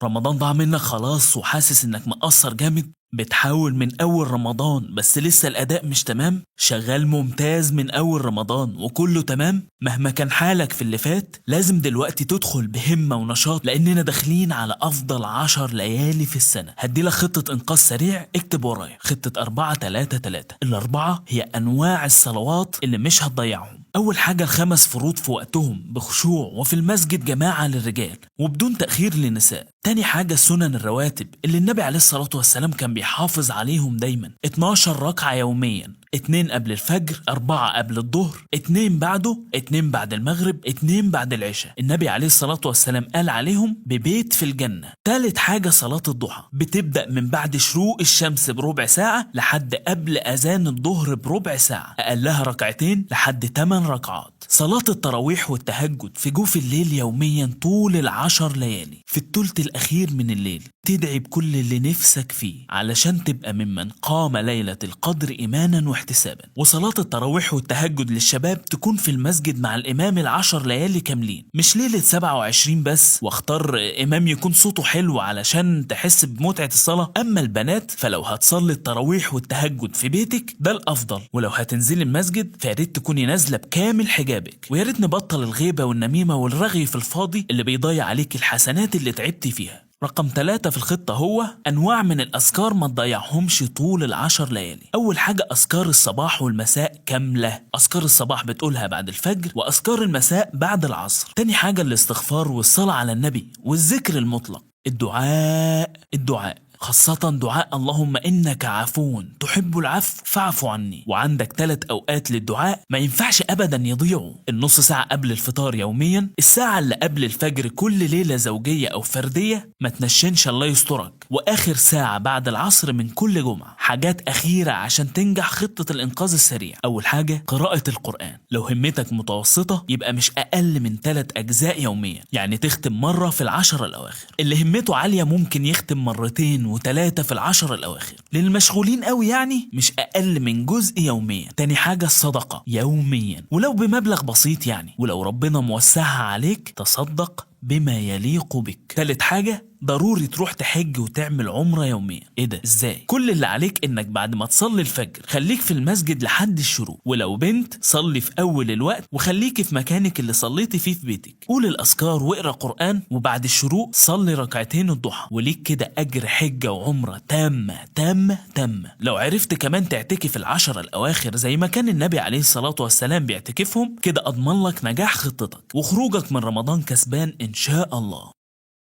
رمضان ضاع منك خلاص وحاسس انك مقصر جامد؟ بتحاول من اول رمضان بس لسه الاداء مش تمام؟ شغال ممتاز من اول رمضان وكله تمام؟ مهما كان حالك في اللي فات لازم دلوقتي تدخل بهمة ونشاط، لاننا داخلين على افضل 10 ليالي في السنة. هديلك خطة انقاذ سريع، اكتب ورايا خطة 4-3-3. الاربعة هي انواع الصلوات اللي مش هتضيعهم. اول حاجة ال5 فروض في وقتهم بخشوع وفي المسجد جماعة للرجال وبدون تأخير للنساء. تاني حاجة السنن الرواتب اللي النبي عليه الصلاة والسلام كان بيحافظ عليهم دايما، 12 ركعة يوميا، 2 قبل الفجر، 4 قبل الظهر، 2 بعده، 2 بعد المغرب، 2 بعد العشاء. النبي عليه الصلاة والسلام قال عليهم ببيت في الجنة. تالت حاجة صلاة الضحى، بتبدأ من بعد شروق الشمس بربع ساعة لحد قبل أذان الظهر بربع ساعة، أقلها ركعتين لحد 8 ركعات. صلاة التراويح والتهجد في جوف الليل يوميا طول ال10 ليالي. في الثلث الأخير من الليل تدعي بكل اللي نفسك فيه علشان تبقى ممن قام ليلة القدر إيمانا واحتسابا. وصلاة التراويح والتهجد للشباب تكون في المسجد مع الإمام ال10 ليالي كاملين، مش ليلة 27 بس، واختار إمام يكون صوته حلو علشان تحس بمتعة الصلاة. أما البنات فلو هتصلي التراويح والتهجد في بيتك ده الأفضل، ولو هتنزلي المسجد فياريت تكوني نازلة بكامل حجابك. وياريت نبطل الغيبة والنميمة والرغي في الفاضي اللي بيضيع عليك الحسنات اللي تعبتي فيها. رقم 3 في الخطة هو أنواع من الأذكار ما تضيعهمش طول ال10 ليالي. أول حاجة أذكار الصباح والمساء كاملة. أذكار الصباح بتقولها بعد الفجر، وأذكار المساء بعد العصر. تاني حاجة الاستغفار والصلاة على النبي والذكر المطلق. الدعاء خاصة دعاء اللهم إنك عفو تحب العفو فاعف عني. وعندك 3 أوقات للدعاء ما ينفعش أبدا يضيعوا: النص ساعة قبل الفطار يوميا، الساعة اللي قبل الفجر كل ليلة زوجية أو فردية ما تنشنش الله يسترك، وآخر ساعة بعد العصر من كل جمعة. حاجات أخيرة عشان تنجح خطة الإنقاذ السريع. أول حاجة قراءة القرآن، لو همتك متوسطة يبقى مش أقل من 3 أجزاء يوميا، يعني تختم مرة في ال10 الأواخر. اللي همته عالية ممكن يختم مرتين و3 في ال10 الأواخر. للمشغولين قوي يعني مش أقل من جزء يوميا. تاني حاجة الصدقة يوميا ولو بمبلغ بسيط يعني، ولو ربنا موسعها عليك تصدق بما يليق بك. تالت حاجة ضروري تروح تحج وتعمل عمرة يوميا. ايه ده ازاي؟ كل اللي عليك انك بعد ما تصلي الفجر خليك في المسجد لحد الشروق، ولو بنت صلي في اول الوقت وخليكي في مكانك اللي صليتي فيه في بيتك. قول الاذكار واقرا قرآن، وبعد الشروق صلي ركعتين الضحى، وليك كده اجر حجة وعمرة تامة تامة تامة. لو عرفت كمان تعتكف ال10 الاواخر زي ما كان النبي عليه الصلاة والسلام بيعتكفهم، كده اضمن لك نجاح خطتك وخروجك من رمضان كسبان ان شاء الله.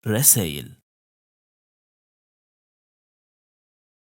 رسائل